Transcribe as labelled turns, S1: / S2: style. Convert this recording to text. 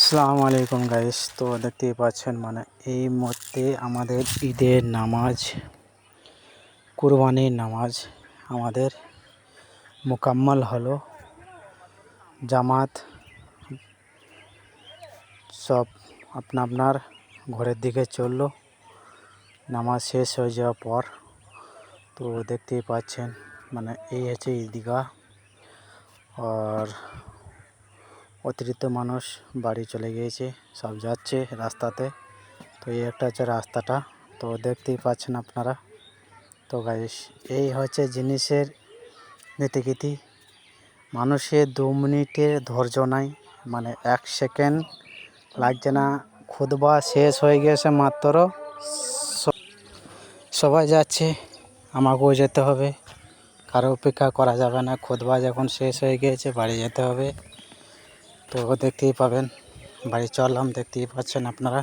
S1: আসসালামু আলাইকুম গাইস। তো দেখতেই পাচ্ছেন মানে এই মুহূর্তে আমাদের ঈদের নামাজ, কুরবানির নামাজ আমাদের মোকাম্মল হলো। জামাত সব আপনার ঘরের দিকে চললো নামাজ শেষ হয়ে যাওয়ার পর। তো দেখতেই পাচ্ছেন মানে এই হচ্ছে ঈদগাহ, আর অতিরিক্ত মানুষ বাড়ি চলে গিয়েছে, সব যাচ্ছে রাস্তাতে। তো এই একটা হচ্ছে রাস্তাটা, তো দেখতেই পাচ্ছেন আপনারা। তো গাইস এই হচ্ছে জিনিসের নীতিগীতি। মানুষের 2 মিনিটের ধৈর্য নাই, মানে 1 সেকেন্ড লাগছে না। খুতবা শেষ হয়ে গেছে মাত্র, সবাই যাচ্ছে, আমাকেও যেতে হবে, কারো অপেক্ষা করা যাবে না। খুতবা যখন শেষ হয়ে গিয়েছে বাড়ি যেতে হবে। তো দেখতেই পাবেন, বাড়ি চললাম, দেখতেই পাচ্ছেন আপনারা।